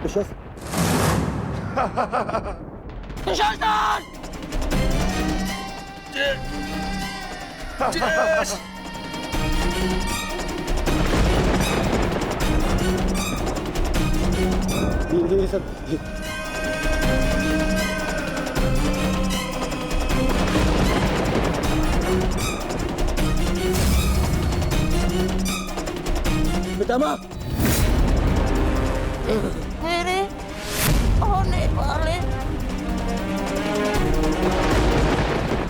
Ambitious? Dushasan! ये सब पितामह मेरे होने वाले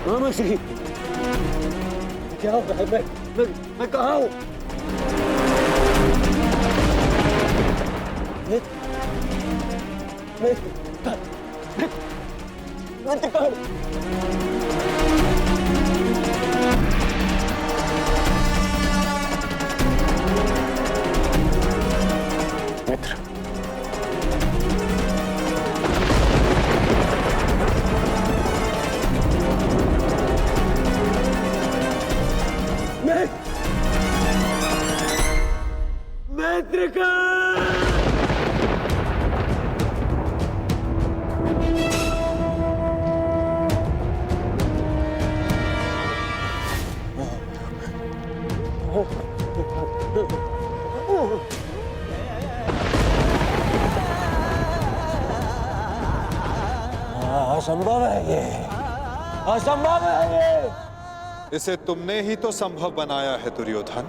मामा श्री क्या हो रहा है? मैं कहाँ हूँ? मैं कहाँ हूँ? मित्र मित्र असंभव है ये, असंभव है ये। इसे तुमने ही तो संभव बनाया है दुर्योधन।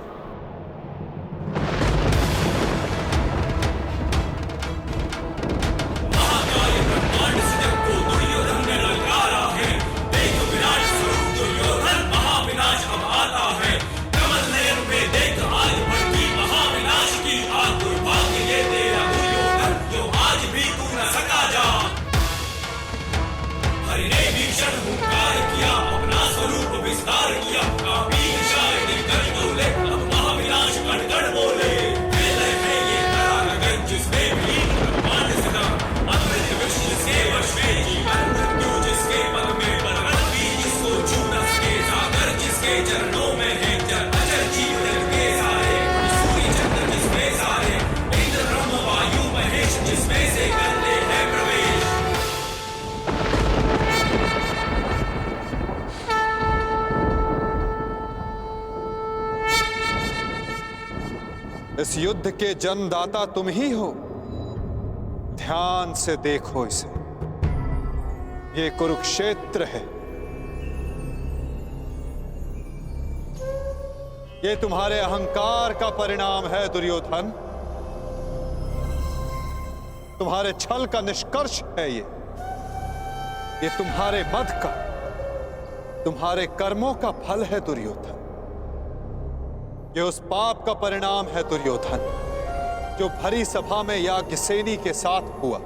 इस युद्ध के जन्मदाता तुम ही हो। ध्यान से देखो इसे, ये कुरुक्षेत्र है। ये तुम्हारे अहंकार का परिणाम है दुर्योधन। तुम्हारे छल का निष्कर्ष है ये तुम्हारे मद का, तुम्हारे कर्मों का फल है दुर्योधन। ये उस पाप का परिणाम है दुर्योधन जो भरी सभा में याज्ञसेनी के साथ हुआ।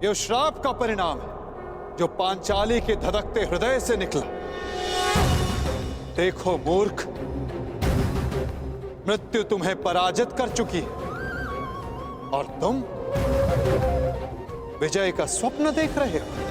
ये उस श्राप का परिणाम है जो पांचाली के धधकते हृदय से निकला। देखो मूर्ख, मृत्यु तुम्हें पराजित कर चुकी है और तुम विजय का स्वप्न देख रहे हो।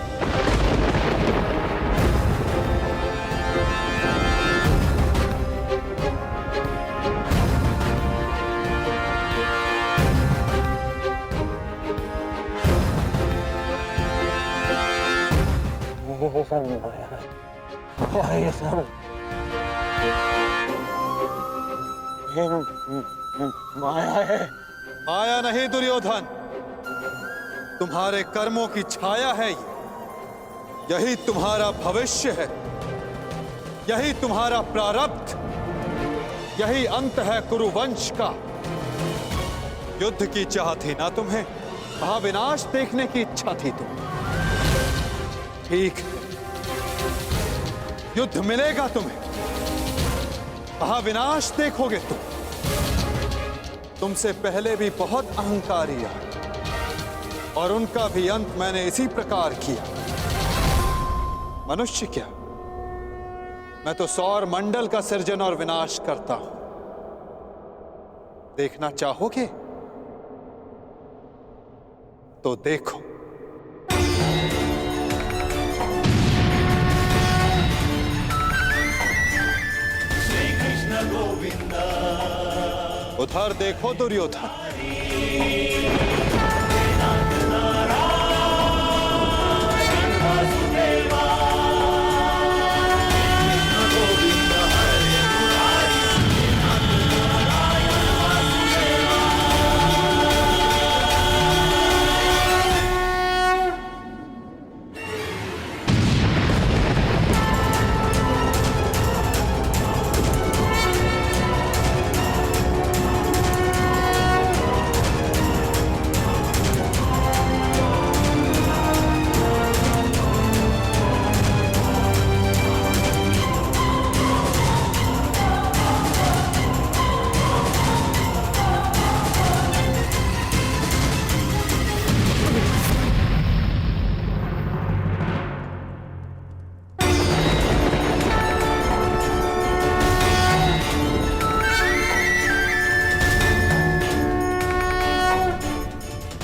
ये सब माया है। माया नहीं दुर्योधन, तुम्हारे कर्मों की छाया है ये। यही तुम्हारा भविष्य है, यही तुम्हारा प्रारब्ध, यही अंत है कुरुवंश का। युद्ध की चाह थी ना तुम्हें, महाविनाश देखने की इच्छा थी तुम्हें। ठीक है, युद्ध मिलेगा तुम्हें, महाविनाश देखोगे तुम। तुमसे पहले भी बहुत अहंकारी आए और उनका भी अंत मैंने इसी प्रकार किया। मनुष्य क्या, मैं तो सौर मंडल का सृजन और विनाश करता हूं। देखना चाहोगे तो देखो। उधर देखो दुर्योधन।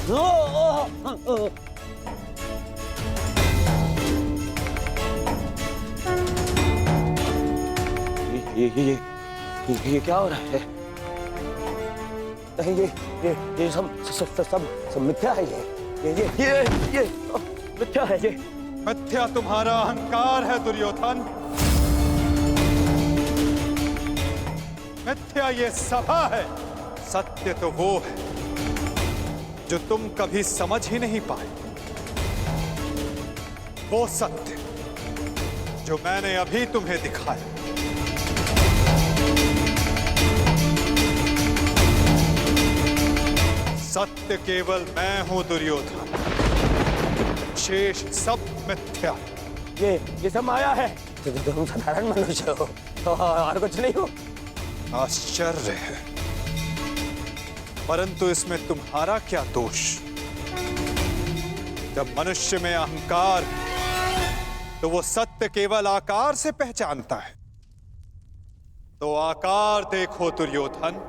ये क्या हो रहा है? नहीं, ये सब मिथ्या है। ये मिथ्या है। ये मिथ्या तुम्हारा अहंकार है दुर्योधन। मिथ्या ये सभा है। सत्य तो वो है जो तुम कभी समझ ही नहीं पाए। वो सत्य जो मैंने अभी तुम्हें दिखाया। सत्य केवल मैं हूं दुर्योधन, शेष सब मिथ्या। ये सब माया है। तुम साधारण मनुष्य हो और कुछ नहीं हो। आश्चर्य है, परंतु इसमें तुम्हारा क्या दोष? जब मनुष्य में अहंकार, तो वो सत्य केवल आकार से पहचानता है। तो आकार देखो दुर्योधन।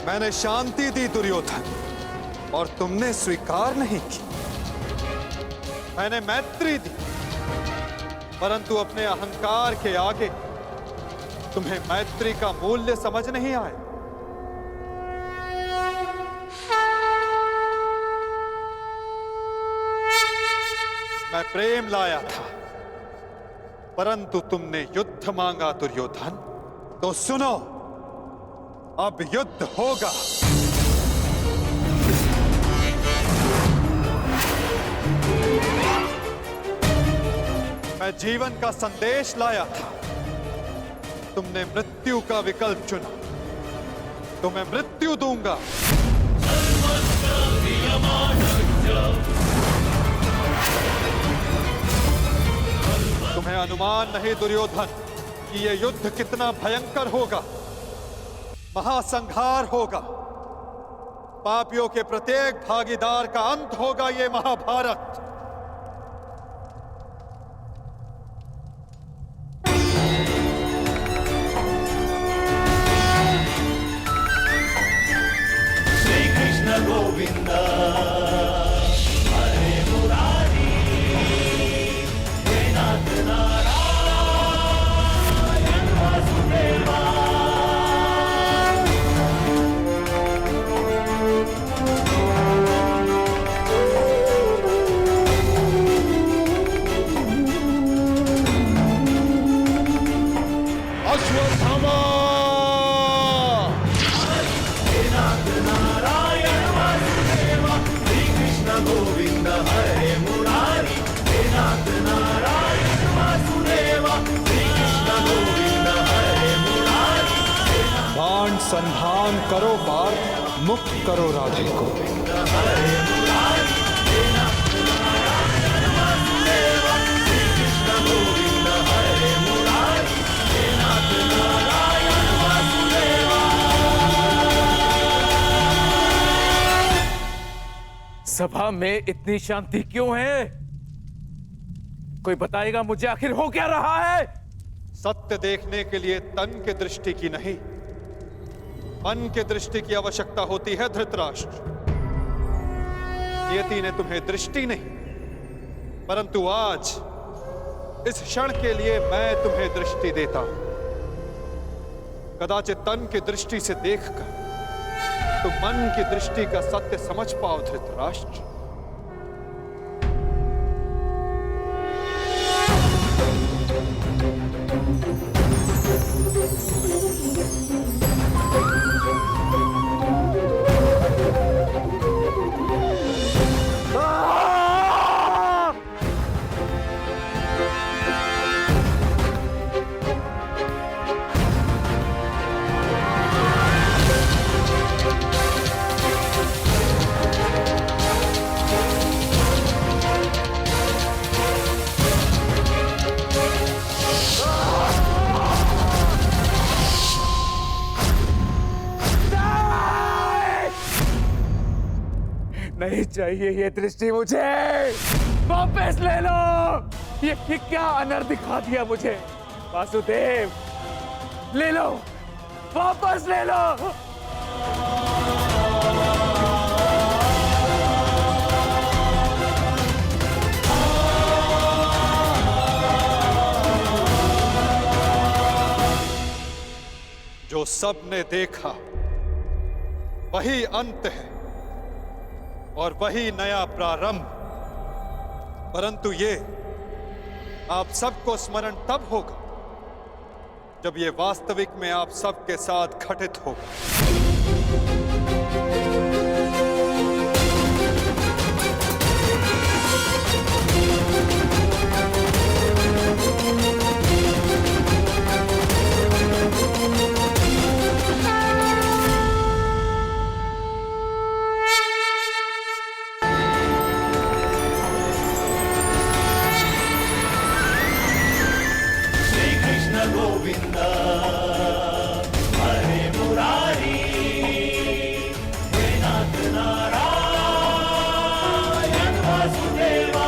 मैंने शांति दी दुर्योधन और तुमने स्वीकार नहीं की। मैंने मैत्री दी, परंतु अपने अहंकार के आगे तुम्हें मैत्री का मूल्य समझ नहीं आया। मैं प्रेम लाया था, परंतु तुमने युद्ध मांगा दुर्योधन। तो सुनो, अब युद्ध होगा। मैं जीवन का संदेश लाया था, तुमने मृत्यु का विकल्प चुना। तो मैं मृत्यु दूंगा। तुम्हें अनुमान नहीं दुर्योधन कि यह युद्ध कितना भयंकर होगा। महासंहार होगा। पापियों के प्रत्येक भागीदार का अंत होगा ये महाभारत। श्री कृष्ण गोविंद हरे मुरारी, हे नाथ नारायण वासुदेवा। गोविंद हरे मुरारी, हे नाथ नारायण वासुदेवा। श्री कृष्ण गोविंद हरे मुरारी। बाण संधान करो पार्थ, मुक्त करो राधे को। हरे मुरारी, हे नाथ नारायण वासुदेवा। श्री कृष्ण गोविंद हरे मुरारी, हे नाथ नारायण वासुदेवा। सभा में इतनी शांति क्यों है? कोई बताएगा मुझे, आखिर हो क्या रहा है? सत्य देखने के लिए तन के दृष्टि की नहीं, मन के दृष्टि की आवश्यकता होती है धृतराष्ट्र। नियति ने तुम्हें दृष्टि नहीं, परंतु आज इस क्षण के लिए मैं तुम्हें दृष्टि देता हूं। कदाचित तन की दृष्टि से देखकर तुम मन की दृष्टि का सत्य समझ पाओ धृतराष्ट्र। नहीं चाहिए ये दृष्टि मुझे, वापस ले लो। ये क्या अनर्थ दिखा दिया मुझे। वासुदेव, ले लो, वापस ले लो। जो सबने देखा वही अंत है और वही नया प्रारंभ। परंतु ये आप सबको स्मरण तब होगा जब ये वास्तविक में आप सबके साथ घटित होगा। गोविंद हरे मुरारी, हे नाथ नारायण वासुदेवा।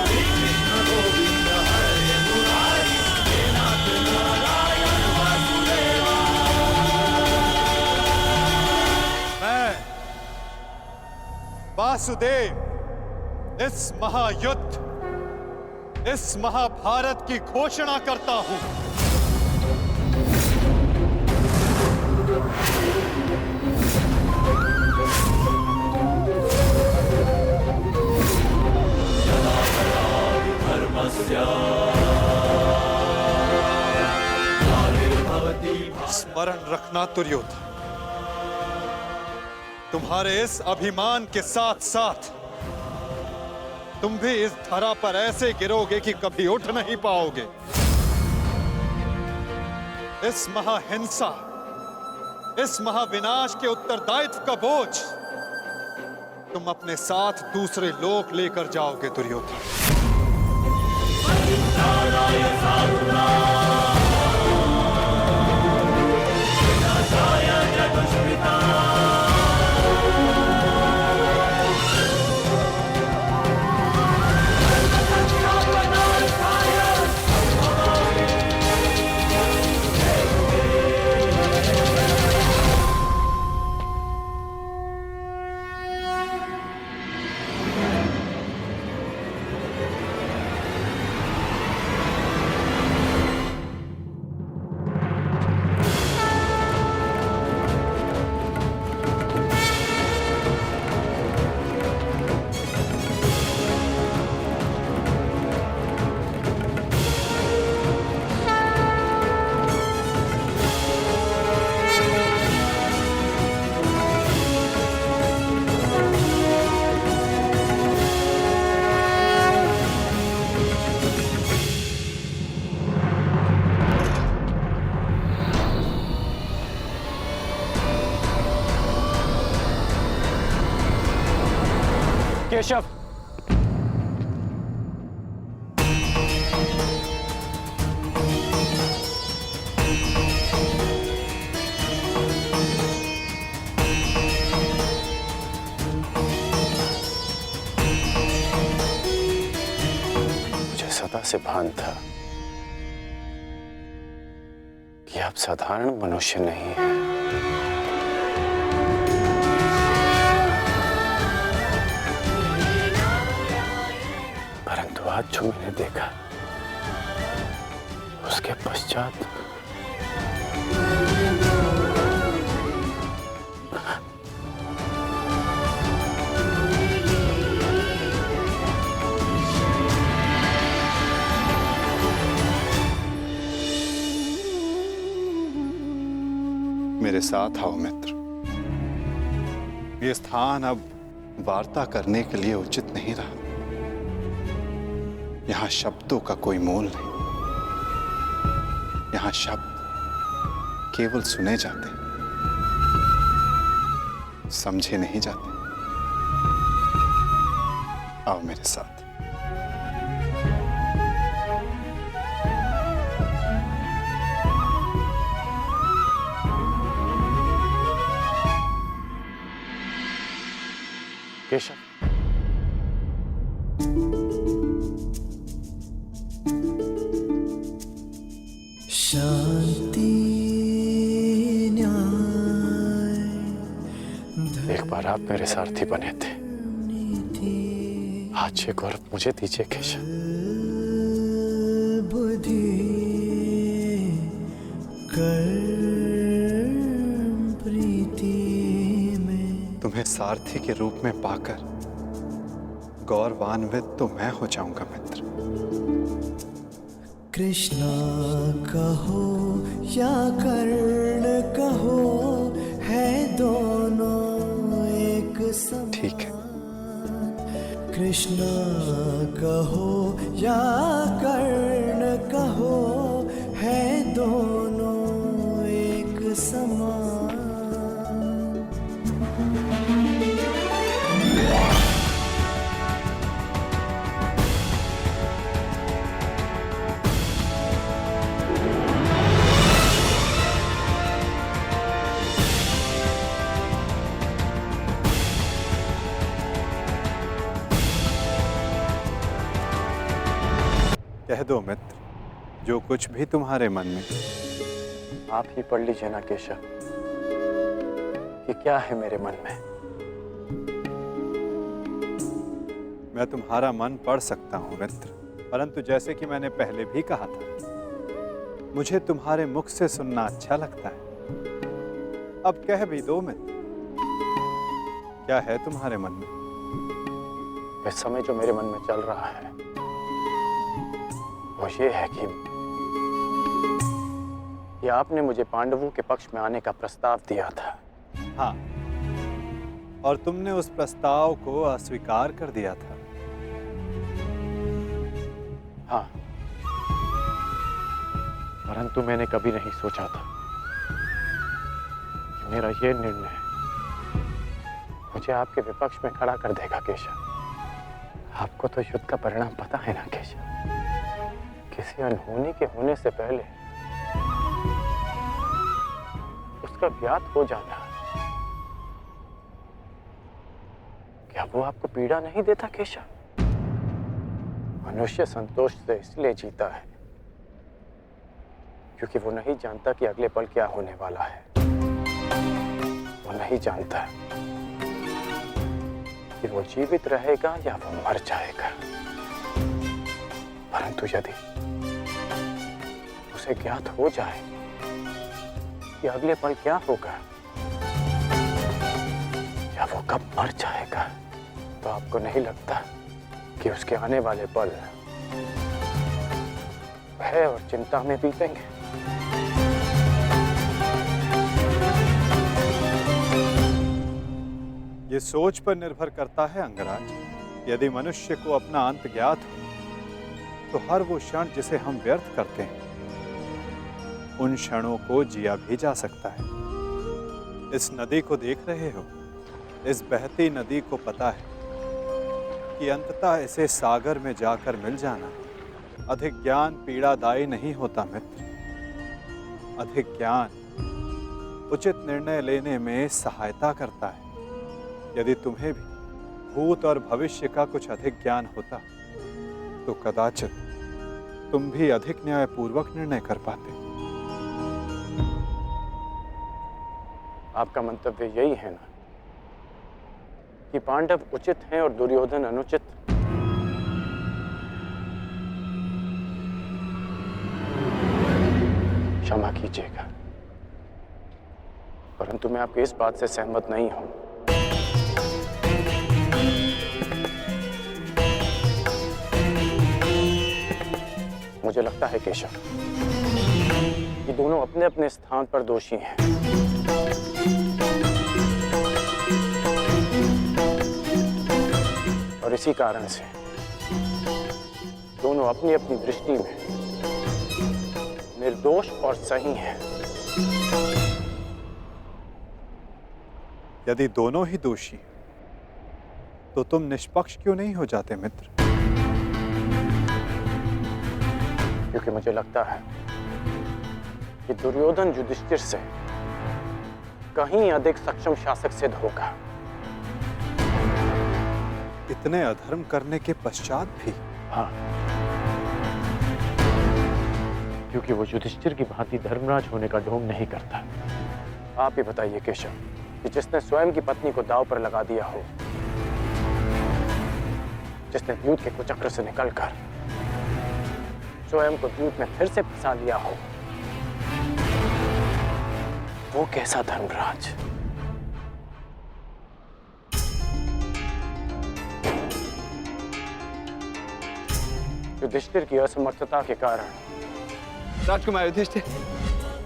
श्री कृष्ण गोविंद हरे मुरारी, हे नाथ नारायण वासुदेवा। मैं वासुदेव इस महायुद्ध, इस महाभारत की घोषणा करता हूं। स्मरण रखना दुर्योधन, तुम्हारे इस अभिमान के साथ साथ तुम भी इस धरा पर ऐसे गिरोगे कि कभी उठ नहीं पाओगे। इस महाहिंसा, इस महाविनाश के उत्तरदायित्व का बोझ तुम अपने साथ दूसरे लोक लेकर जाओगे दुर्योधन। केशव, मुझे सदा से भान था कि आप साधारण मनुष्य नहीं हैं। परंतु आज जो मैंने देखा उसके पश्चात साथ आओ मित्र। ये स्थान अब वार्ता करने के लिए उचित नहीं रहा। यहां शब्दों का कोई मोल नहीं। यहां शब्द केवल सुने जाते, समझे नहीं जाते। आओ मेरे साथ। केशव, शांति न्याय एक बार आप मेरे सारथी बने थे, आज ये गौरव मुझे दीजिए केशव। बुद्धि कर्म प्रीति में। तुम्हें सारथी के रूप में पाकर गौरवान्वित तो मैं हो जाऊंगा मित्र। कृष्णा कहो या कर्ण कहो, है दोनों एक समान। ठीक है। कृष्णा कहो या कर्ण कहो, है दोनों एक समान। कह दो मित्र, जो कुछ भी तुम्हारे मन में। आप ही पढ़ लीजिए ना केशव कि क्या है मेरे मन में। मैं तुम्हारा मन पढ़ सकता हूं मित्र, परंतु जैसे कि मैंने पहले भी कहा था, मुझे तुम्हारे मुख से सुनना अच्छा लगता है। अब कह भी दो मित्र, क्या है तुम्हारे मन में? इस समय जो मेरे मन में चल रहा है वो ये है कि आपने मुझे पांडवों के पक्ष में आने का प्रस्ताव दिया था। हाँ, और तुमने उस प्रस्ताव को अस्वीकार कर दिया था। हाँ, परंतु मैंने कभी नहीं सोचा था कि मेरा ये निर्णय मुझे आपके विपक्ष में खड़ा कर देगा केशव। आपको तो युद्ध का परिणाम पता है ना केशव। किसी अनहोनी के होने से पहले उसका ज्ञात हो जाना, क्या वो आपको पीड़ा नहीं देता केशव? मनुष्य संतोष से इसलिए जीता है क्योंकि वो नहीं जानता कि अगले पल क्या होने वाला है। वो नहीं जानता कि वो जीवित रहेगा या वो मर जाएगा। परंतु यदि उसे ज्ञात हो जाए कि अगले पल क्या होगा या वो कब मर जाएगा, तो आपको नहीं लगता कि उसके आने वाले पल भय और चिंता में बीतेंगे? ये सोच पर निर्भर करता है अंगराज। यदि मनुष्य को अपना अंत ज्ञात हो तो हर वो क्षण जिसे हम व्यर्थ करते हैं, उन क्षणों को जिया भी जा सकता है। इस नदी को देख रहे हो? इस बहती नदी को पता है कि अंततः इसे सागर में जाकर मिल जाना। अधिक ज्ञान पीड़ादायी नहीं होता मित्र। अधिक ज्ञान उचित निर्णय लेने में सहायता करता है। यदि तुम्हें भी भूत और भविष्य का कुछ अधिक ज्ञान होता तो कदाचित तुम भी अधिक न्यायपूर्वक निर्णय कर पाते। आपका मंतव्य यही है ना कि पांडव उचित हैं और दुर्योधन अनुचित? क्षमा कीजिएगा, परंतु मैं आपकी इस बात से सहमत नहीं हूं। मुझे लगता है केशव कि दोनों अपने अपने स्थान पर दोषी हैं। और इसी कारण से दोनों अपनी अपनी दृष्टि में निर्दोष और सही हैं। यदि दोनों ही दोषी हैं, तो तुम निष्पक्ष क्यों नहीं हो जाते मित्र? क्योंकि मुझे लगता है कि दुर्योधन युधिष्ठिर से कहीं अधिक सक्षम शासक सिद्ध होगा। इतने अधर्म करने के पश्चात भी? हाँ, क्योंकि वो युधिष्ठिर की भांति धर्मराज होने का ढोंग नहीं करता। आप ही बताइए केशव, कि जिसने स्वयं की पत्नी को दांव पर लगा दिया हो, जिसने द्यूत के कुचक्र से निकलकर स्वयं को द्यूत में फिर से फंसा लिया हो, वो कैसा धर्मराज? युधिष्ठिर की असमर्थता के कारण राजकुमार युधिष्ठिर,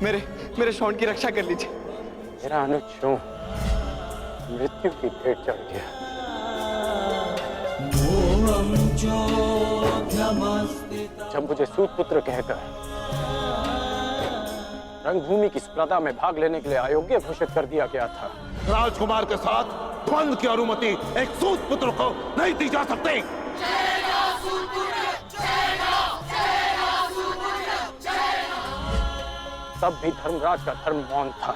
मेरे शौंड की रक्षा कर लीजिए। मेरा अनुज मृत्यु की भेंट चढ़ गया। जब मुझे सूत पुत्र कहकर रंगभूमि की स्पर्धा में भाग लेने के लिए अयोग्य घोषित कर दिया गया था, राजकुमार के साथ द्वंद्व की अनुमति एक सूत पुत्र को नहीं दी जा सकती। तब भी धर्मराज का धर्म मौन था।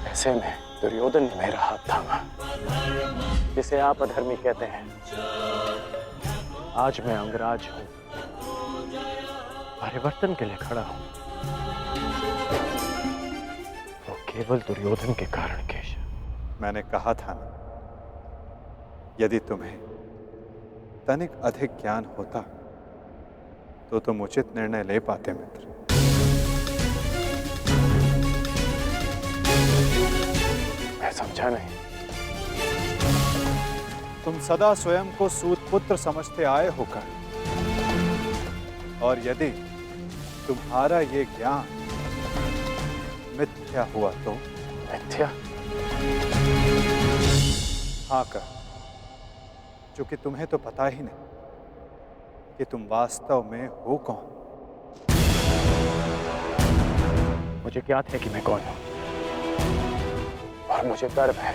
ऐसे में दुर्योधन ने मेरा हाथ थामा, जिसे आप अधर्मी कहते हैं। आज मैं अंगराज हूं, परिवर्तन के लिए खड़ा हूं। वो केवल दुर्योधन के कारण केशव। मैंने कहा था ना, यदि तुम्हें तनिक अधिक ज्ञान होता तो तुम उचित निर्णय ले पाते मित्र। मैं समझा नहीं। तुम सदा स्वयं को सूत पुत्र समझते आए होकर, और यदि तुम्हारा ये ज्ञान मिथ्या हुआ तो? मिथ्या? हाँ कर, क्योंकि तुम्हें तो पता ही नहीं कि तुम वास्तव में हो कौन। मुझे ज्ञात है कि मैं कौन हूं, और मुझे गर्व है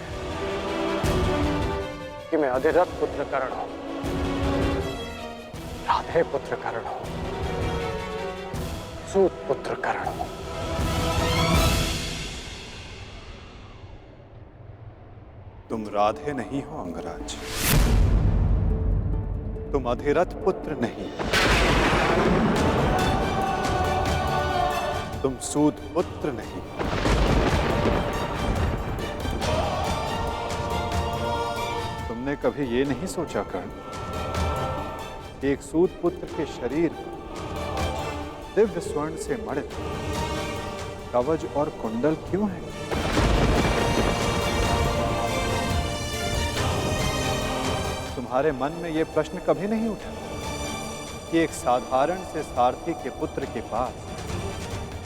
कि मैं अधिरथ पुत्र कर्ण हूं, राधे पुत्र कर्ण हूं, सूत पुत्र कर्ण हूं। तुम राधे नहीं हो अंगराज, तुम अधिरथ पुत्र नहीं, तुम सूत पुत्र नहीं। तुमने कभी ये नहीं सोचा कर्ण कि एक सूत पुत्र के शरीर पर दिव्य स्वर्ण से मड़ित कवच और कुंडल क्यों है? तुम्हारे मन में यह प्रश्न कभी नहीं उठा कि एक साधारण से सारथी के पुत्र के पास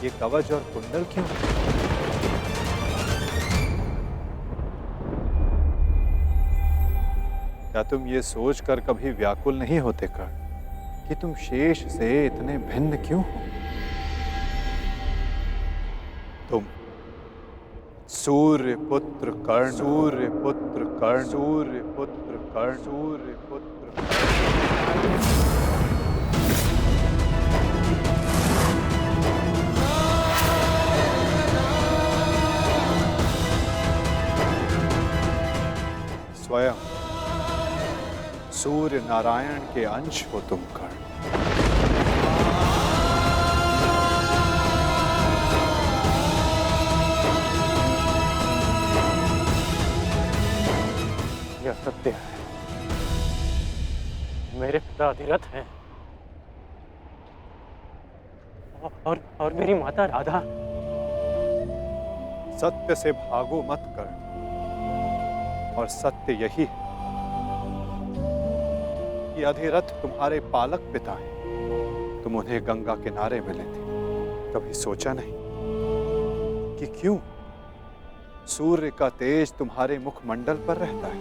ये कवच और कुंडल क्यों है? क्या तुम ये सोचकर कभी व्याकुल नहीं होते कर्ण कि तुम शेष से इतने भिन्न क्यों हो? तुम सूर्य पुत्र कर्ण, सूर्य पुत्र कर्ण, सूर्य पुत्र कर्ण, सूर्य पुत्र कर्ण। स्वयं सूर्य नारायण के अंश हो तुम कर्ण। यह सत्य है, मेरे पिता अधिरथ हैं, और मेरी माता राधा। सत्य से भागो मत कर्ण, और सत्य यही है कि अधिरथ तुम्हारे पालक पिता हैं। तुम उन्हें गंगा किनारे मिले थे, कभी सोचा नहीं कि क्यों सूर्य का तेज तुम्हारे मुखमंडल पर रहता है?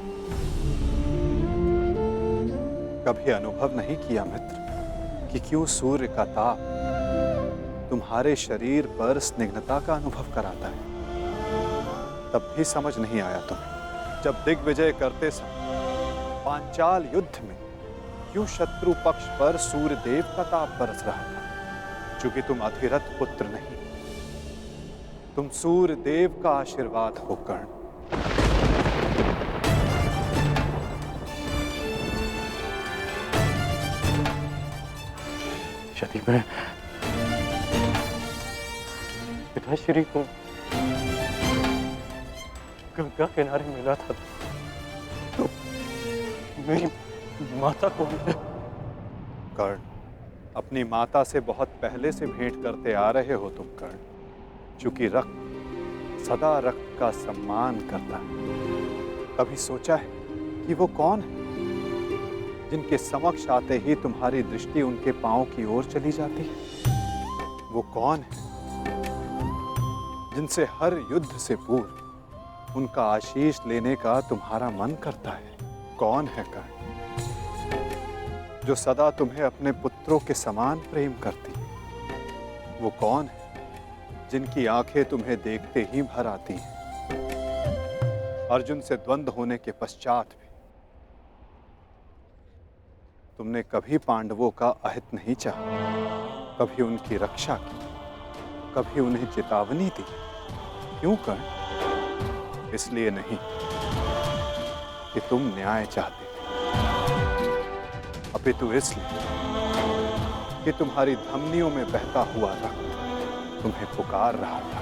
कभी अनुभव नहीं किया मित्र कि क्यों सूर्य का ताप तुम्हारे शरीर पर स्निग्धता का अनुभव कराता है? तब भी समझ नहीं आया तुम्हें जब दिग्विजय करते समय पांचाल युद्ध में क्यों शत्रु पक्ष पर सूर्य देव का ताप बरस रहा था? चूंकि तुम अधिरथ पुत्र नहीं, तुम सूर्य देव का आशीर्वाद हो कर्ण। यदि मैं पिताश्री को गंगा किनारे मिला था तो मेरी माता को कर्ण, अपनी माता से बहुत पहले से भेंट करते आ रहे हो तुम कर्ण। चूंकि रक्त सदा रक्त का सम्मान करता है। कभी सोचा है कि वो कौन है जिनके समक्ष आते ही तुम्हारी दृष्टि उनके पांव की ओर चली जाती है? वो कौन है जिनसे हर युद्ध से पूर्व उनका आशीष लेने का तुम्हारा मन करता है? कौन है कर्ण जो सदा तुम्हें अपने पुत्रों के समान प्रेम करती है? वो कौन है जिनकी आंखें तुम्हें देखते ही भर आती हैं? अर्जुन से द्वंद्व होने के पश्चात भी तुमने कभी पांडवों का अहित नहीं चाहा, कभी उनकी रक्षा की, कभी उन्हें चेतावनी दी। क्यों कर्ण? इसलिए नहीं कि तुम न्याय चाहते थे, अपितु इसलिए कि तुम्हारी धमनियों में बहता हुआ रक्त तुम्हें पुकार रहा था।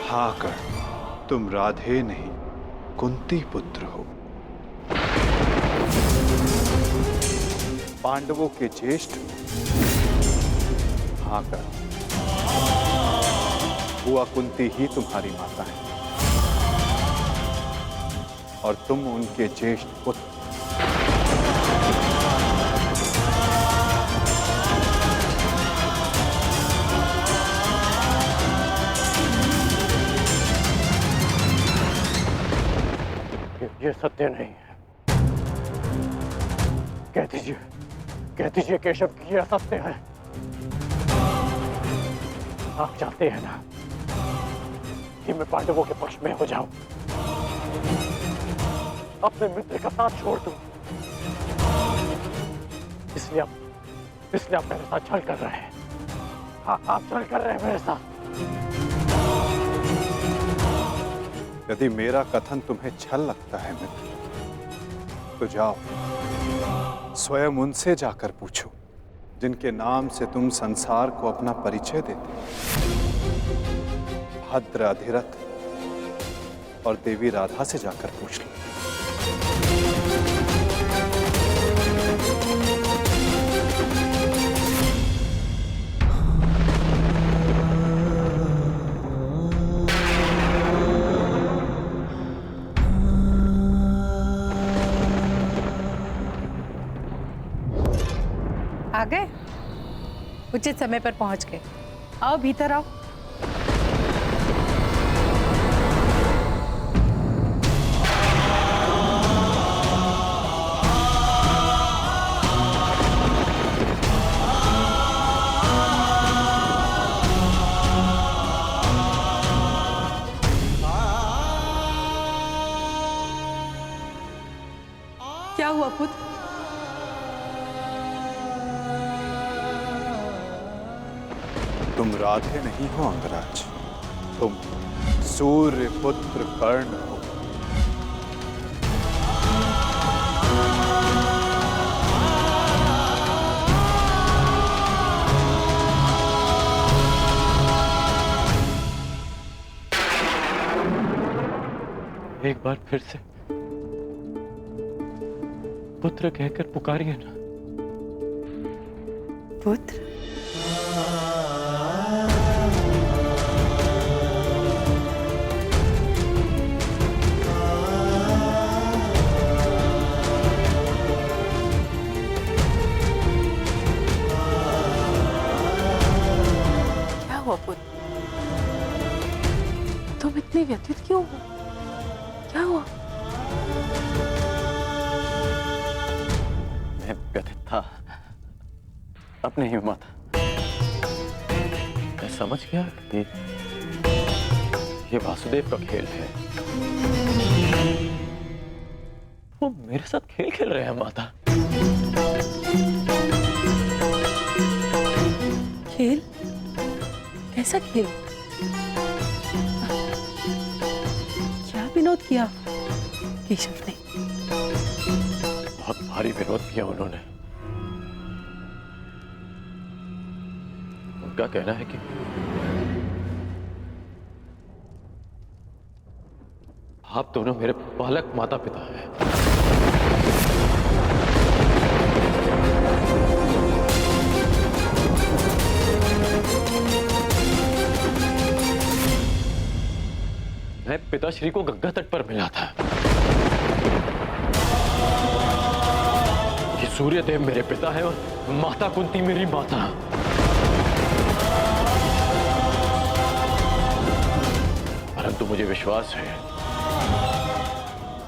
हाँ कर्ण, तुम राधे नहीं कुंती पुत्र हो, पांडवों के ज्येष्ठ। हाँ कर्ण, बुआ कुंती ही तुम्हारी माता है और तुम उनके ज्येष्ठ पुत्र। ये सत्य नहीं है। कह दीजिए केशव कि यह सत्य है। आप चाहते हैं ना कि मैं पांडवों के पक्ष में हो जाऊं, अपने मित्र का साथ छोड़ दूं, इसलिए आप मेरे साथ छल कर रहे हैं। हाँ, आप छल कर रहे हैं मेरे साथ। यदि मेरा कथन तुम्हें छल लगता है मित्र, तो जाओ स्वयं उनसे जाकर पूछो जिनके नाम से तुम संसार को अपना परिचय देते। भद्र, अधिरथ और देवी राधा से जाकर पूछ लो। आ गए? उचित समय पर पहुंच गए। आओ भीतर आओ। क्या हुआ पुत्र? तुम राधे नहीं हो अंगराज, तुम सूर्य पुत्र कर्ण हो। एक बार फिर से पुत्र कहकर पुकारिए ना। पुत्र? तुम इतने व्यथित क्यों हो? क्या हुआ? व्यथित था, अब नहीं हूं माता। मैं समझ गया कि ये वासुदेव का खेल है। वो मेरे साथ खेल खेल रहे हैं माता। खेल? कैसा खेल? क्या विनोद किया केशव ने? बहुत भारी विरोध किया उन्होंने। उनका कहना है कि आप दोनों मेरे बालक माता पिता हैं। मैं पिताश्री को गंगा तट पर मिला था। ये सूर्यदेव मेरे पिता है और माता कुंती मेरी माता। परंतु मुझे विश्वास है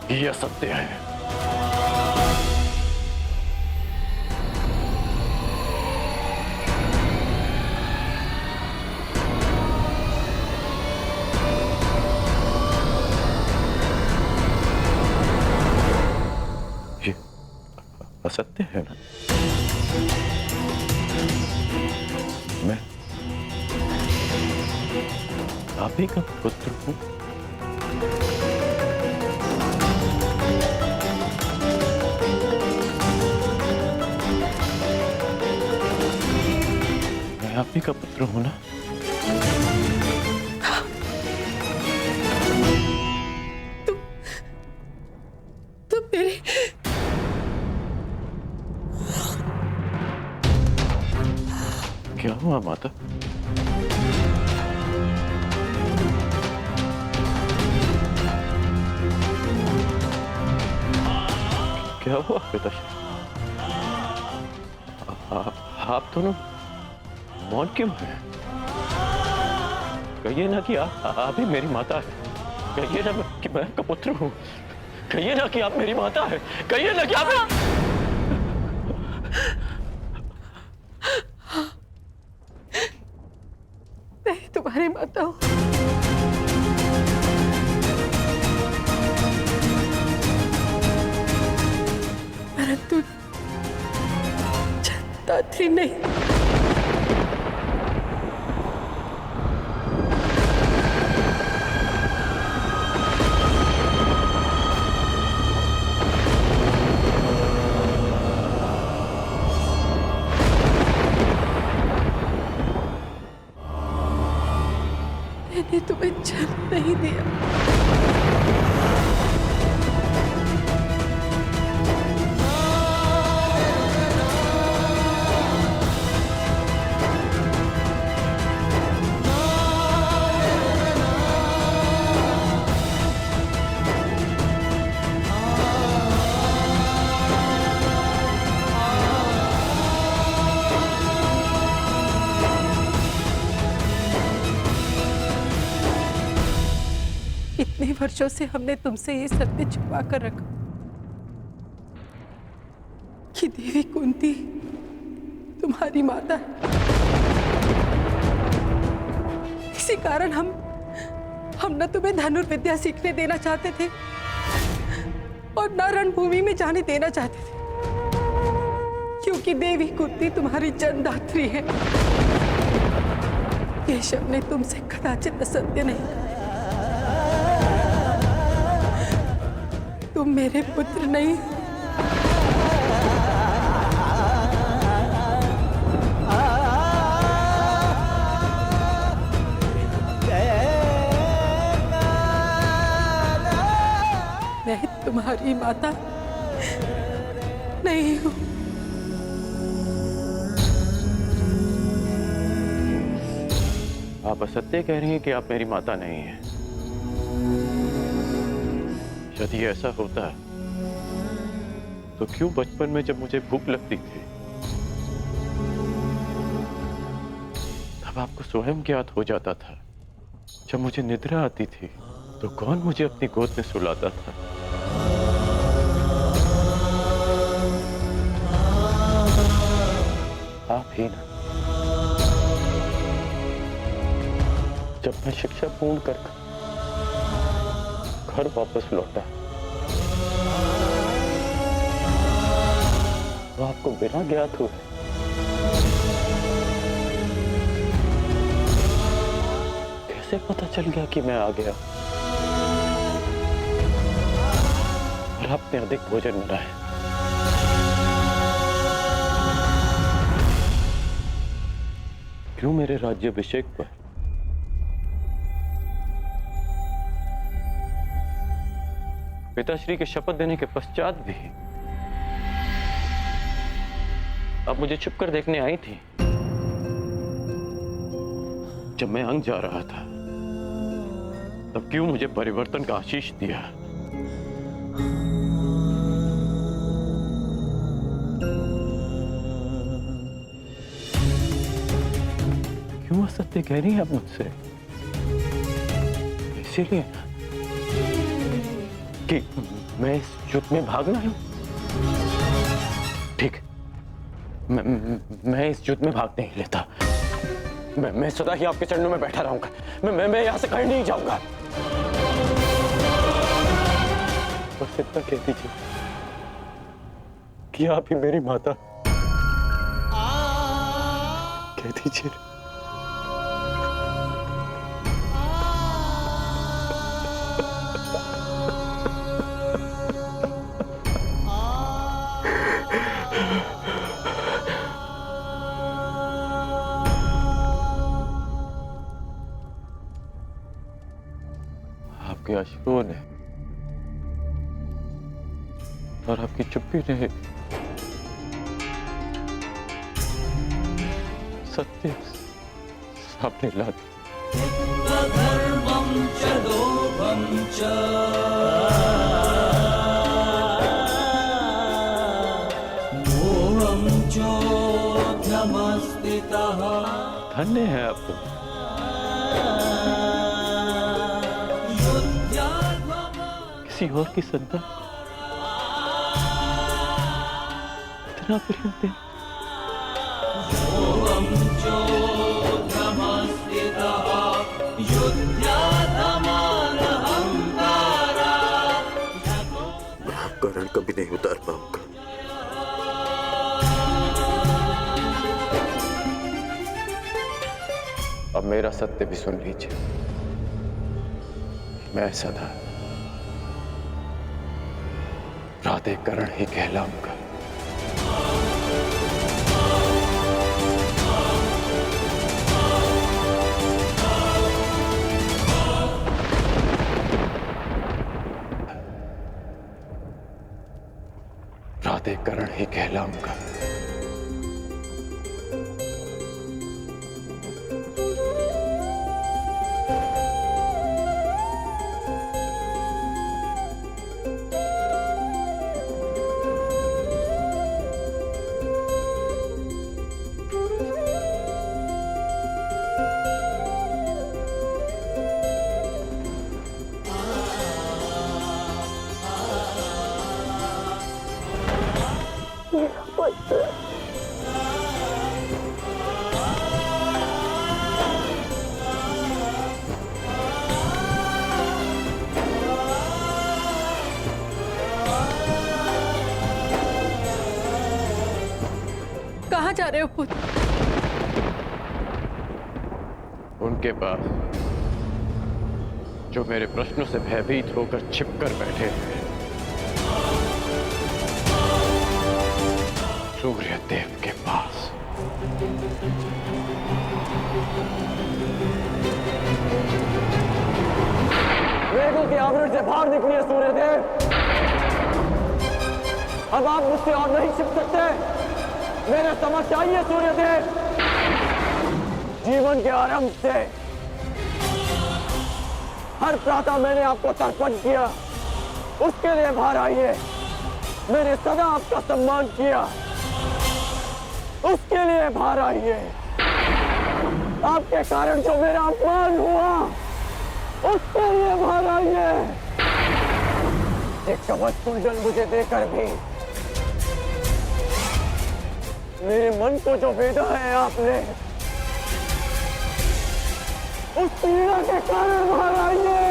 कि यह सत्य है। ये असत्य है ना? मैं आप ही का पुत्र हूं। मैं आप ही का पुत्र हूं ना? तुम मेरे क्या हुआ माता? क्या हुआ पिताश्री? आप दोनों मौन क्यों हैं? कहिए ना कि आप ही मेरी माता है। कहिए ना कि मैं आपका पुत्र हूं। कहिए ना कि आप मेरी माता है। कहिए ना कि आप मैं तुम्हारी माता हूं। परंतु दात्री नहीं। मैंने तुम्हें जन्म नहीं दिया। इतने वर्षों से हमने तुमसे ये सत्य छुपा कर रखा कि देवी कुंती तुम्हारी माता है। इसी कारण हम न तुम्हें धनुर्विद्या सीखने देना चाहते थे और न रणभूमि में जाने देना चाहते थे, क्योंकि देवी कुंती तुम्हारी जन्मदात्री है। केशव ने तुमसे कदाचित असत्य नहीं कहा। तुम मेरे पुत्र नहीं। मैं तुम्हारी माता नहीं हूं। आप असत्य कह रही हैं कि आप मेरी माता नहीं हैं। यदि ऐसा होता तो क्यों बचपन में जब मुझे भूख लगती थी तब आपको स्वयं ज्ञात हो जाता था? जब मुझे निद्रा आती थी तो कौन मुझे अपनी गोद में सुलाता था? थी ना। जब मैं शिक्षा पूर्ण कर घर वापस लौटा तो आपको बिना ज्ञात हुए कैसे पता चल गया कि मैं आ गया और आपने अधिक भोजन बनाया? क्यों मेरे राज्याभिषेक पर पिताश्री के शपथ देने के पश्चात भी आप मुझे छुप कर देखने आई थी जब मैं अंग जा रहा था? तब क्यों मुझे परिवर्तन का आशीष दिया? क्यों असत्य कह रही है आप मुझसे? इसीलिए कि मैं इस युद्ध में भागना हूं। ठीक, मैं इस युद्ध में भाग नहीं लेता। मैं सदा ही आपके चरणों में बैठा रहूंगा। मैं यहां से कहीं नहीं जाऊंगा। बस इतना कह दीजिए कि आप ही मेरी माता। कह दीजिए। आपके अश्रुओं ने और आपकी चुप्पी ने सत्य सामने ला दिया। धर्मं च लोभं च मोहं चोऽध्यमस्थितः। धन्य है आप तो। किसी और की संतान इतना प्रेम दे। आपका रण कभी नहीं उतार पाऊंगा। अब मेरा सत्य भी सुन लीजिए। मैं सदा प्राधिकरण ही कहलाऊंगा। प्राधिकरण ही कहलाऊंगा। कहाँ जा रहे हो पुत्र? उनके पास जो मेरे प्रश्नों से भयभीत होकर छिपकर बैठे हैं। सूर्यदेव के पास। वेदों के आवरण से बाहर निकलिए सूर्यदेव। अब आप मुझसे और नहीं छिप सकते। मेरे समझ आइए सूर्यदेव। जीवन के आरंभ से हर प्रातः मैंने आपको तर्पण किया, उसके लिए बाहर आइए। मैंने सदा आपका सम्मान किया, उसके लिए बाहर आइए। आपके कारण जो मेरा अपमान हुआ, उसके लिए बाहर आइए। एक कवच कुंडल मुझे देकर भी मेरे मन को जो भेदा है आपने, उस पीड़ा के कारण बाहर आइए।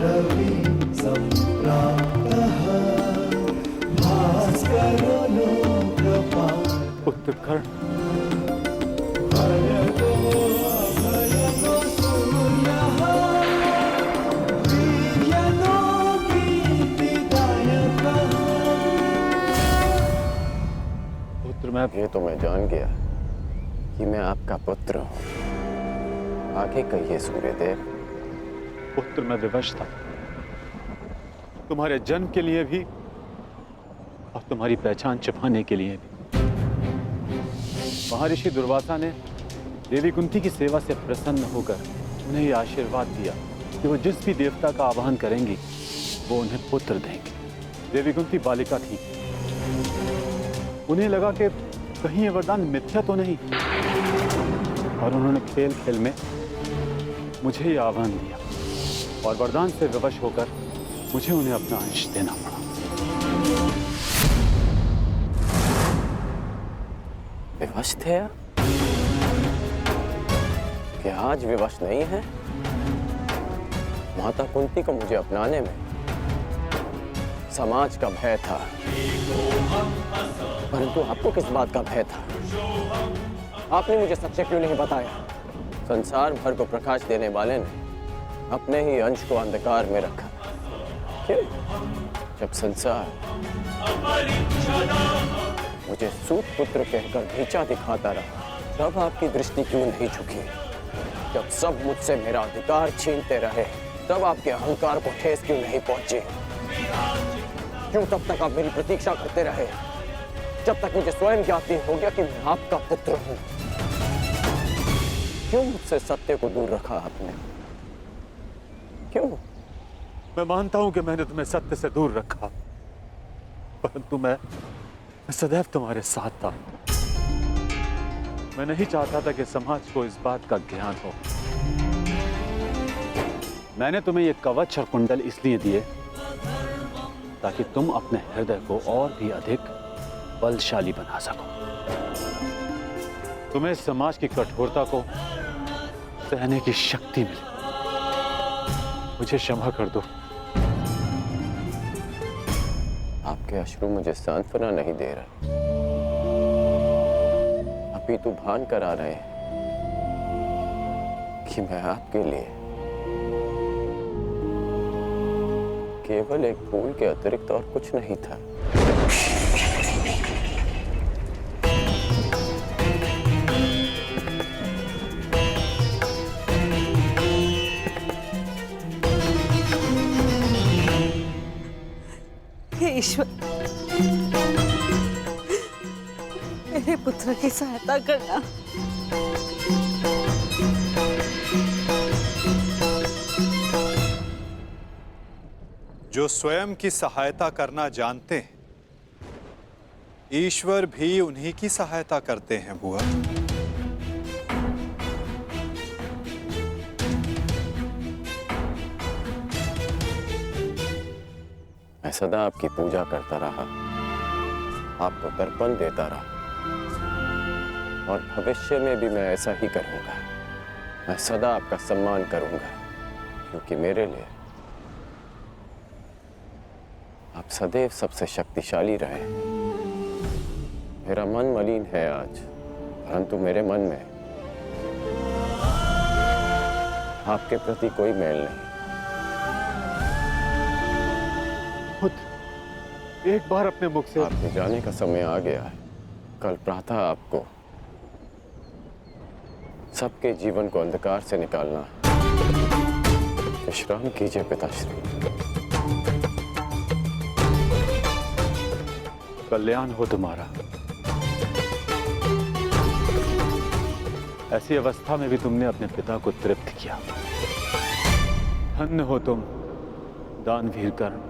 रवि संप्राप्तः भास्करो लोकपाल। उत्कर्ण भयगो अभयगो सूर्यः वीर्यनो कीर्तिदायकः। पुत्र मैं ये तो मैं जान गया कि मैं आपका पुत्र हूँ। आगे कहिए सूर्यदेव। पुत्र मैं विवश था, तुम्हारे जन्म के लिए भी और तुम्हारी पहचान छिपाने के लिए भी। महर्षि दुर्वासा ने देवी कुंती की सेवा से प्रसन्न होकर उन्हें यह आशीर्वाद दिया कि वो जिस भी देवता का आवाहन करेंगी वो उन्हें पुत्र देंगे। देवी कुंती बालिका थी, उन्हें लगा कि कहीं ये वरदान मिथ्या तो नहीं, और उन्होंने खेल खेल में मुझे ये आह्वान दिया और वरदान से विवश होकर मुझे उन्हें अपना अंश देना पड़ा। विवश थे आप? क्या आज विवश नहीं है? माता कुंती को मुझे अपनाने में समाज का भय था, परंतु आपको किस बात का भय था? आपने मुझे सच्चे क्यों नहीं बताया? संसार भर को प्रकाश देने वाले ने अपने ही अंश को अंधकार में रखा। क्यों? जब संसार मुझे सूत पुत्र कहकर नीचा दिखाता रहा, तब आपकी दृष्टि क्यों नहीं झुकी? जब सब मुझसे मेरा अधिकार छीनते रहे, तब आपके अहंकार को ठेस क्यों नहीं पहुंची? क्यों तब तक आप मेरी प्रतीक्षा करते रहे, जब तक मुझे स्वयं ज्ञात नहीं हो गया कि मैं आपका पुत्र हूं? क्यों मुझसे सत्य को दूर रखा आपने? क्यों? मैं मानता हूं कि मैंने तुम्हें सत्य से दूर रखा, परंतु मैं सदैव तुम्हारे साथ था। मैं नहीं चाहता था कि समाज को इस बात का ज्ञान हो। मैंने तुम्हें ये कवच और कुंडल इसलिए दिए ताकि तुम अपने हृदय को और भी अधिक बलशाली बना सको। तुम्हें समाज की कठोरता को सहने की शक्ति मिले। मुझे क्षमा कर दो। आपके अश्रु मुझे सांत्वना नहीं दे रहे, अपितु भान करा रहे हैं कि मैं आपके लिए केवल एक फूल के अतिरिक्त और कुछ नहीं था। हे ईश्वर, मेरे पुत्र की सहायता करना। जो स्वयं की सहायता करना जानते हैं, ईश्वर भी उन्हीं की सहायता करते हैं बुआ। मैं सदा आपकी पूजा करता रहा, आपको तर्पण देता रहा, और भविष्य में भी मैं ऐसा ही करूंगा। मैं सदा आपका सम्मान करूंगा, क्योंकि मेरे लिए आप सदैव सबसे शक्तिशाली रहे। मेरा मन मलिन है आज, परंतु मेरे मन में आपके प्रति कोई मेल नहीं। एक बार अपने मुख से आपके जाने का समय आ गया है। कल प्रातः आपको सबके जीवन को अंधकार से निकालना है। विश्राम कीजिए पिताश्री। कल्याण हो तुम्हारा। ऐसी अवस्था में भी तुमने अपने पिता को तृप्त किया। धन्य हो तुम दानवीर कर्ण।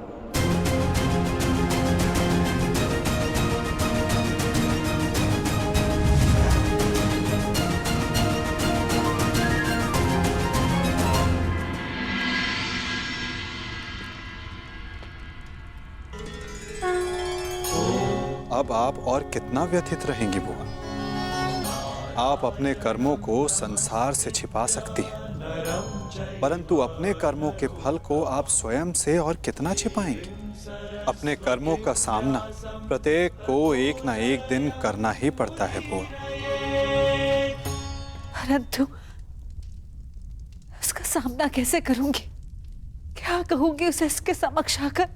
अब आप और कितना व्यथित रहेंगी बुआ? आप अपने कर्मों को संसार से छिपा सकती हैं, परंतु अपने कर्मों के फल को आप स्वयं से और कितना छिपाएंगी? अपने कर्मों का सामना प्रत्येक को एक ना एक दिन करना ही पड़ता है बुआ। परंतु उसका सामना कैसे करूंगी? क्या कहूंगी उसे इसके समक्ष आकर?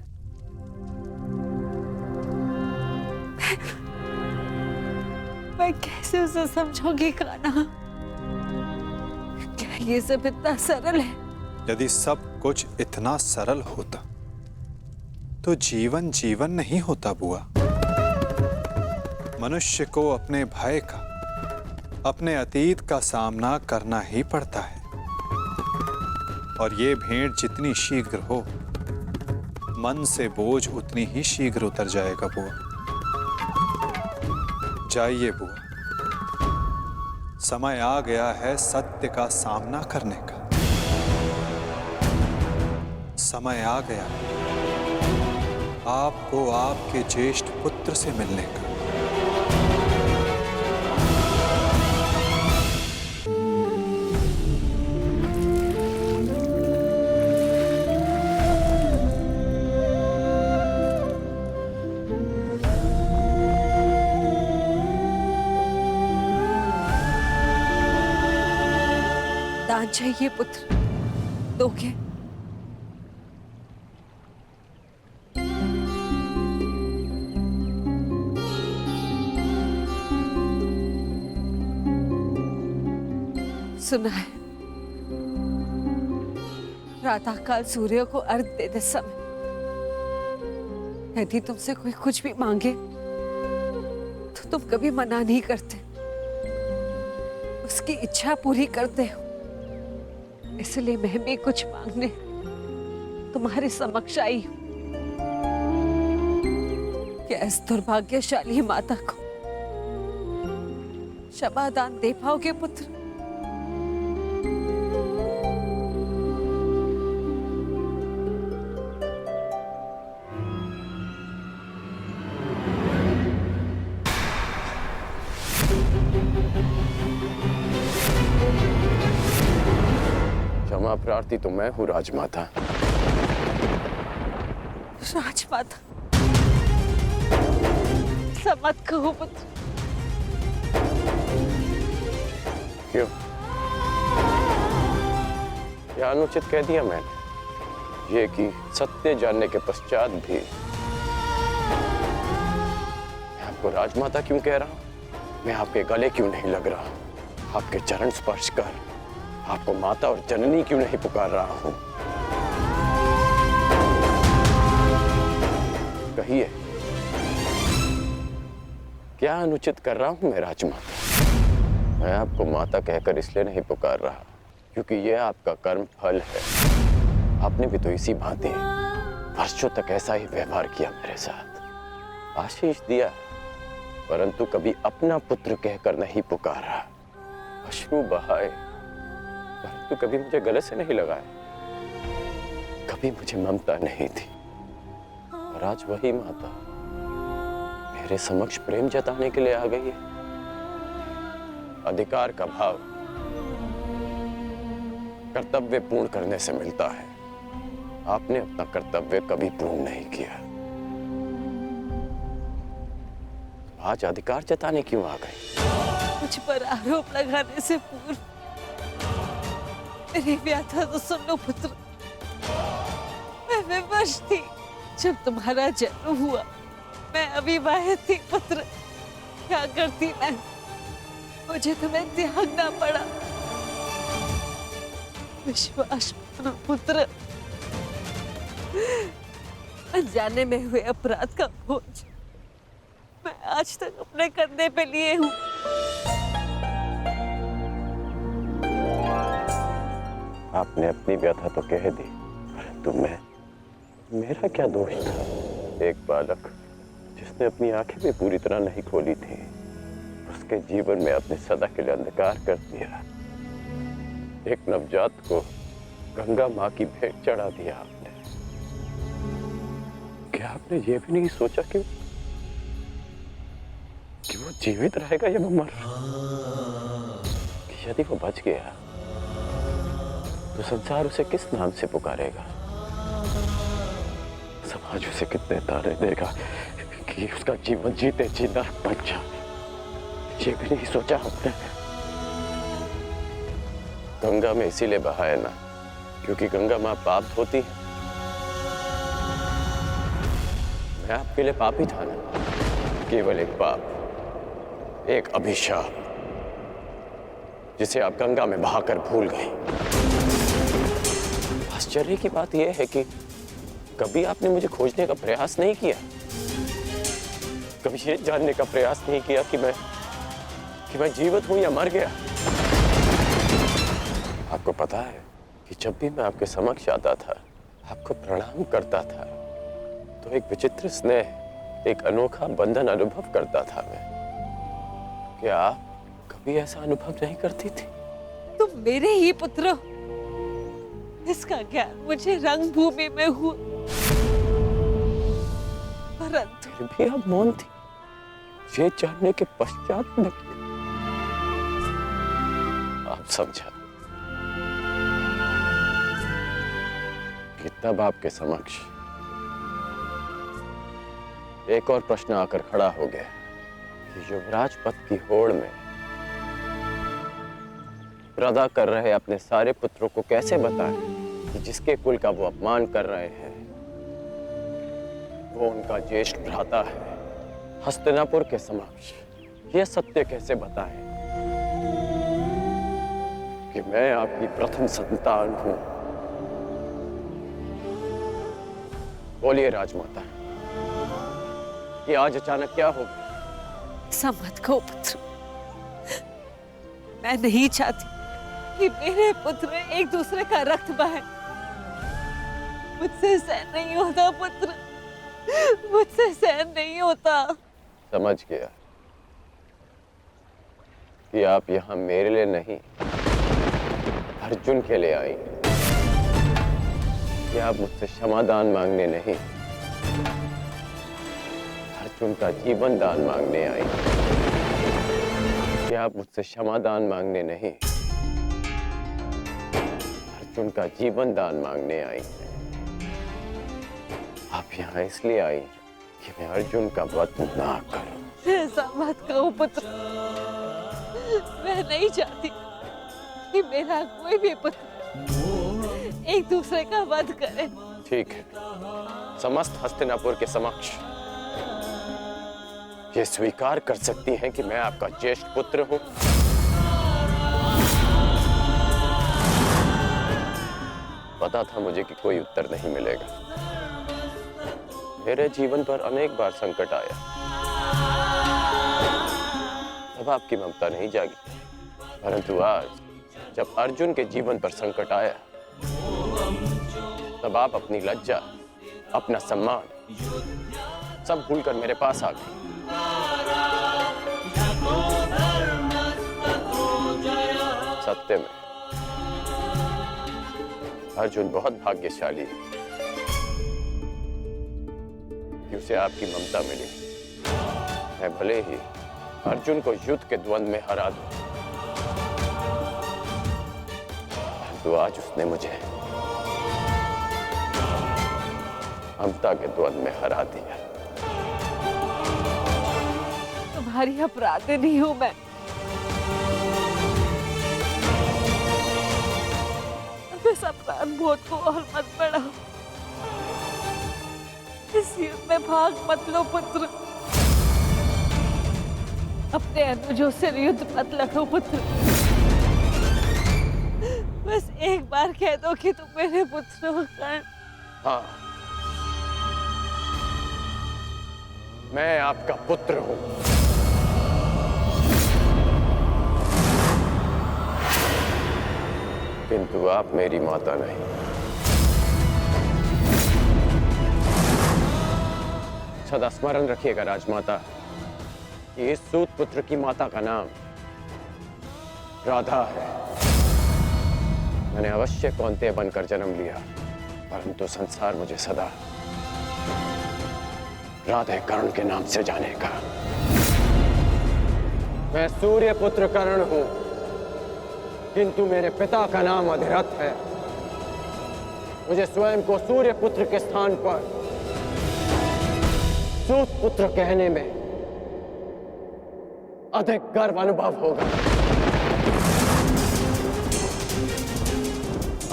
मैं कैसे उसे समझाऊंगी कान्हा? क्या ये सब इतना सरल है? यदि सब कुछ इतना सरल होता तो जीवन जीवन नहीं होता बुआ। मनुष्य को अपने भय का, अपने अतीत का सामना करना ही पड़ता है, और ये भेंट जितनी शीघ्र हो, मन से बोझ उतनी ही शीघ्र उतर जाएगा बुआ। जाइए बुआ, समय आ गया है सत्य का सामना करने का। समय आ गया है आपको आपके ज्येष्ठ पुत्र से मिलने का। दान चाहिए पुत्र, दोगे? सुना है, प्रातःकाल सूर्य को अर्घ देते समय यदि तुमसे कोई कुछ भी मांगे तो तुम कभी मना नहीं करते, उसकी इच्छा पूरी करते हो। इसलिए मैं भी कुछ मांगने तुम्हारे समक्ष आई हूं कि इस दुर्भाग्यशाली माता को क्षमा दान दे पाओगे पुत्र? क्षमा प्रार्थी तो मैं हूँ राजमाता। राजमाता, ऐसा मत कहो पुत्र। क्यों? क्या अनुचित कह दिया मैंने? ये कि सत्य जानने के पश्चात भी मैं आपको राजमाता क्यों कह रहा हूं? मैं आपके गले क्यों नहीं लग रहा हूं? आपके चरण स्पर्श कर आपको माता और जननी क्यों नहीं पुकार रहा हूं? कहिए, क्या अनुचित कर रहा हूं मैं राजमाता? मैं आपको माता कहकर इसलिए नहीं पुकार रहा क्योंकि यह आपका कर्म फल है। आपने भी तो इसी भांति वर्षों तक ऐसा ही व्यवहार किया मेरे साथ, आशीष दिया, परंतु कभी अपना पुत्र कहकर नहीं पुकारा, अश्रु बहाए परंतु कभी मुझे गले से नहीं लगाया, कभी मुझे ममता नहीं थी। और आज वही माता मेरे समक्ष प्रेम जताने के लिए आ गई है। अधिकार का भाव कर्तव्य पूर्ण करने से मिलता है। आपने अपना कर्तव्य कभी पूर्ण नहीं किया, आज अधिकार जताने क्यों आ गई? मुझ पर आरोप लगाने से पूर्व मेरी व्याथा तो सुन लो पुत्र। मैं विवश थी जब तुम्हारा जन्म हुआ, मैं अविवाहित थी पुत्र। क्या करती मैं? मुझे तुम्हें त्यागना पड़ा। विश्वास मानो पुत्र, अनजाने में हुए अपराध का बोझ मैं आज तक अपने कंधे पे लिए हूँ। आपने अपनी व्यथा तो कह दी, परंतु मेरा क्या दोष था? एक बालक जिसने अपनी आंखें भी पूरी तरह नहीं खोली थी, उसके जीवन में आपने सदा के लिए अंधकार कर दिया। एक नवजात को गंगा माँ की भेंट चढ़ा दिया आपने। क्या आपने ये भी नहीं सोचा कि कि वो जीवित रहेगा या वो मर, कि यदि वो बच गया तो संसार उसे किस नाम से पुकारेगा, समाज उसे कितने ताने देगा कि उसका जीवन जीते जी नरक बन जाए। ये भी नहीं सोचा हमने। गंगा में इसीलिए बहाया ना क्योंकि गंगा मां पाप धोती है। मैं आपके लिए पाप ही था ना, केवल एक पाप, एक अभिशाप, जिसे आप गंगा में बहाकर भूल गए। आश्चर्य की बात यह है कि कभी आपने मुझे खोजने का प्रयास नहीं किया, कभी ये जानने का प्रयास नहीं किया कि मैं जीवित हूं या मर गया। आपको पता है कि जब भी मैं आपके समक्ष आता था, आपको प्रणाम करता था, तो एक विचित्र स्नेह, एक अनोखा बंधन अनुभव करता था मैं। क्या आप कभी ऐसा अनुभव नहीं करती थी? तुम मेरे ही पुत्र हो। इसका ज्ञान मुझे रंगभूमि में हुआ, परंतु फिर भी आप मौन थी। ये जानने के पश्चात में आप समझा कि तब आपके समक्ष एक और प्रश्न आकर खड़ा हो गया कि युवराज पद की होड़ में प्रदा कर रहे अपने सारे पुत्रों को कैसे बताएं कि जिसके कुल का वो अपमान कर रहे हैं वो उनका ज्येष्ठ भ्राता है। हस्तिनापुर के समक्ष ये सत्य कैसे बताएं कि मैं आपकी प्रथम संतान हूं। बोलिए राजमाता, ये आज अचानक क्या हो गया? ऐसा मत कहो पुत्र। मैं नहीं चाहती कि मेरे पुत्र एक दूसरे का रक्त बहे। मुझसे सहन नहीं होता पुत्र, मुझसे सहन नहीं होता। समझ गया कि आप यहाँ मेरे लिए नहीं, अर्जुन के लिए आई, कि आप मुझसे क्षमादान मांगने नहीं, अर्जुन का जीवन दान मांगने आई। कि आप मुझसे क्षमादान मांगने नहीं, अर्जुन का जीवन दान मांगने आई। आप यहाँ इसलिए आई कि मैं अर्जुन का वध ना करूं। ऐसा मत कहो पुत्र। मैं नहीं चाहती कि मेरा कोई भी पुत्र एक दूसरे का वध करे। ठीक है, समस्त हस्तिनापुर के समक्ष ये स्वीकार कर सकती हैं कि मैं आपका ज्येष्ठ पुत्र हूं। पता था मुझे कि कोई उत्तर नहीं मिलेगा। मेरे जीवन पर अनेक बार संकट आया, तब आपकी ममता नहीं जागी, परंतु आज जब अर्जुन के जीवन पर संकट आया, तब आप अपनी लज्जा, अपना सम्मान सब भूलकर मेरे पास आ गए। सत्य में अर्जुन बहुत भाग्यशाली है कि उसे आपकी ममता मिली। मैं भले ही अर्जुन को युद्ध के द्वंद्व में हरा दूं, परंतु आज उसने मुझे ममता के द्वंद्व में हरा दिया। तुम्हारी अपराधी नहीं हूं मैं। इस अपराध बोध को और मत बढ़ाओ। इस युद्ध में भाग मत लो पुत्र। अपने अनुजों से युद्ध मत लड़ो पुत्र। बस एक बार कह दो कि तुम मेरे पुत्र हो कर्ण। हाँ, मैं आपका पुत्र हूं। किंतु आप मेरी माता नहीं। सदा स्मरण रखिएगा राजमाता कि इस सूत पुत्र की माता का नाम राधा है। मैंने अवश्य कौंतेय बनकर जन्म लिया, परंतु संसार मुझे सदा राधे कर्ण के नाम से जानेगा। मैं सूर्य पुत्र कर्ण हूं, किंतु मेरे पिता का नाम अधिरथ है। मुझे स्वयं को सूर्य पुत्र के स्थान पर सूत पुत्र कहने में अधिक गर्व अनुभव होगा।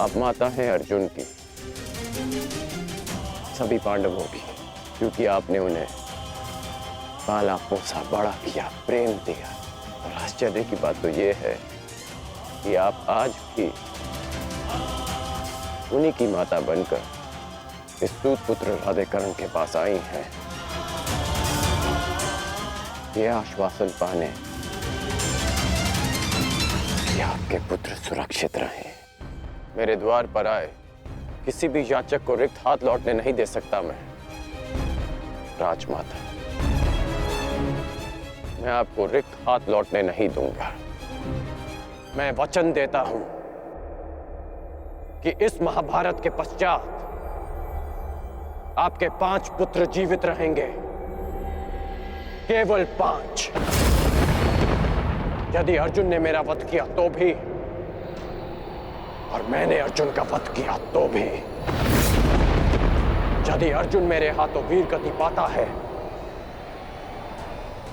आप माता हैं अर्जुन की, सभी पांडवों की, क्योंकि आपने उन्हें पाला पोसा बड़ा किया, प्रेम दिया। और आश्चर्य की बात तो यह है कि आप आज भी उन्हीं की माता बनकर इस सूत पुत्र राधेकरण के पास आई हैं, यह आश्वासन पाने कि आपके पुत्र सुरक्षित रहें। मेरे द्वार पर आए किसी भी याचक को रिक्त हाथ लौटने नहीं दे सकता मैं। राजमाता, मैं आपको रिक्त हाथ लौटने नहीं दूंगा। मैं वचन देता हूं कि इस महाभारत के पश्चात आपके 5 पुत्र जीवित रहेंगे, केवल 5। यदि अर्जुन ने मेरा वध किया तो भी, और मैंने अर्जुन का वध किया तो भी। यदि अर्जुन मेरे हाथों वीर गति पाता है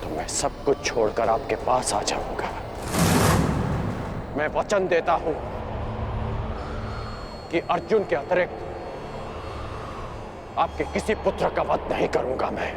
तो मैं सब कुछ छोड़कर आपके पास आ जाऊंगा। मैं वचन देता हूं कि अर्जुन के अतिरिक्त आपके किसी पुत्र का वध नहीं करूंगा मैं।